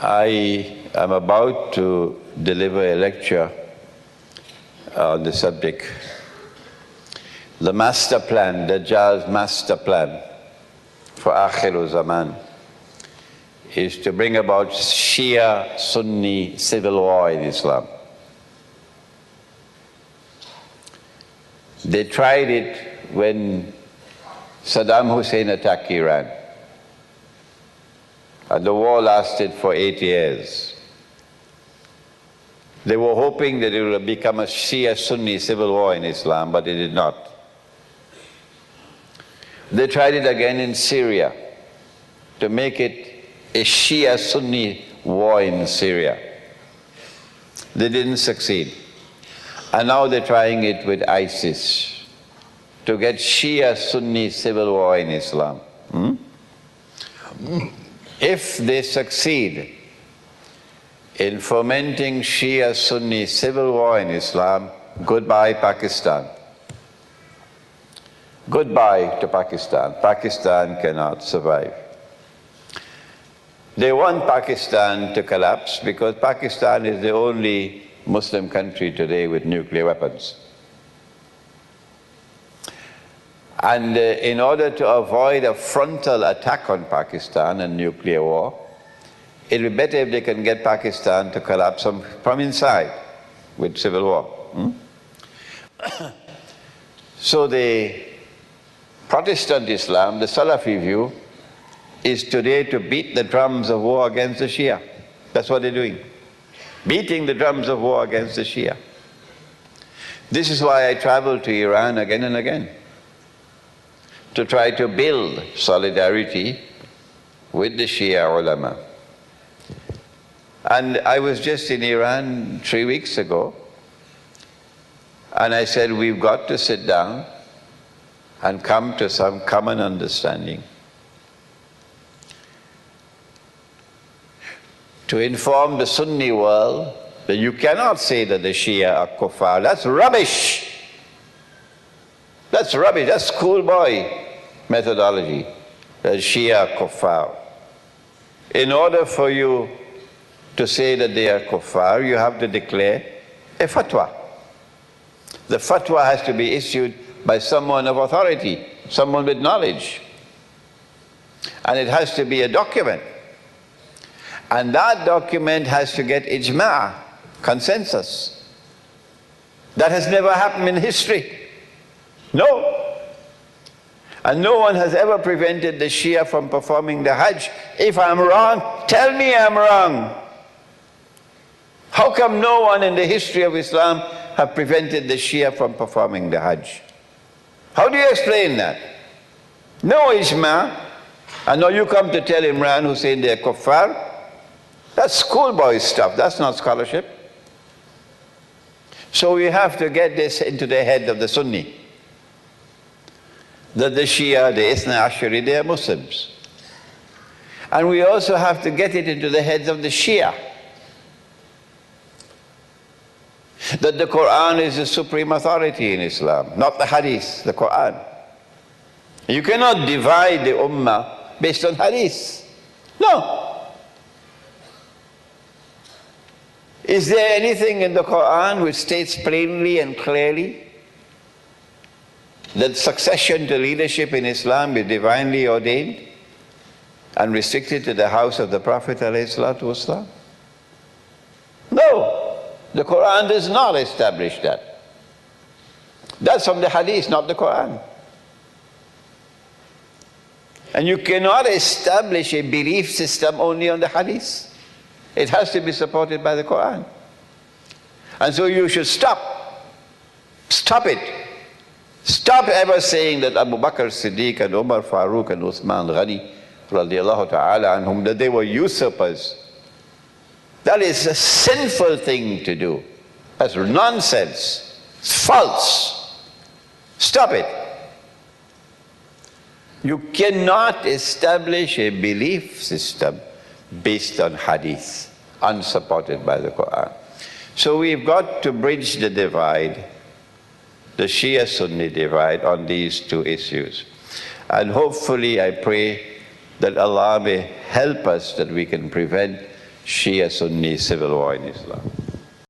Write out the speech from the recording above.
I am about to deliver a lecture on the subject, the master plan, Dajjal's master plan for Akhiru Zaman is to bring about Shia-Sunni civil war in Islam. They tried it when Saddam Hussein attacked Iran. And the war lasted for 8 years. They were hoping that it would become a Shia-Sunni civil war in Islam, but it did not. They tried it again in Syria to make it a Shia-Sunni war in Syria. They didn't succeed. And now they're trying it with ISIS to get Shia-Sunni civil war in Islam. If they succeed in fomenting Shia-Sunni civil war in Islam, goodbye Pakistan. Goodbye to Pakistan. Pakistan cannot survive. They want Pakistan to collapse because Pakistan is the only Muslim country today with nuclear weapons. And in order to avoid a frontal attack on Pakistan and nuclear war, it would be better if they can get Pakistan to collapse from inside with civil war. So the Protestant Islam, the Salafi view, is today to beat the drums of war against the Shia. That's what they're doing. Beating the drums of war against the Shia. This is why I travel to Iran again and again, to try to build solidarity with the Shia ulama. And I was just in Iran 3 weeks ago, and I said, we've got to sit down and come to some common understanding. To inform the Sunni world that you cannot say that the Shia are kuffar. That's rubbish. That's rubbish. That's schoolboy methodology. The Shia are kuffar. In order for you to say that they are kuffar, you have to declare a fatwa. The fatwa has to be issued by someone of authority, someone with knowledge. And it has to be a document. And that document has to get ijma', consensus. That has never happened in history. No. And no one has ever prevented the Shia from performing the Hajj. If I'm wrong, tell me I'm wrong. How come no one in the history of Islam have prevented the Shia from performing the Hajj? How do you explain that? No ijma'. And now you come to tell Imran Hussein they're kuffar. That's schoolboy stuff. That's not scholarship. So we have to get this into the head of the Sunni. That the Shia, the Ithna Ashari, they are Muslims. And we also have to get it into the heads of the Shia. That the Quran is the supreme authority in Islam, not the Hadith, the Quran. You cannot divide the Ummah based on Hadith. No. Is there anything in the Quran which states plainly and clearly that succession to leadership in Islam is divinely ordained and restricted to the house of the Prophet ﷺ? No, the Quran does not establish that. That's from the Hadith, not the Quran. And you cannot establish a belief system only on the Hadith. It has to be supported by the Quran. And so you should stop. Stop it. Stop ever saying that Abu Bakr Siddiq and Umar Farooq and Uthman Ghani radiallahu ta'ala anhum, that they were usurpers. That is a sinful thing to do. That's nonsense. It's false. Stop it. You cannot establish a belief system based on hadith, unsupported by the Quran. So we've got to bridge the divide, the Shia-Sunni divide on these two issues. And hopefully I pray that Allah may help us that we can prevent Shia-Sunni civil war in Islam.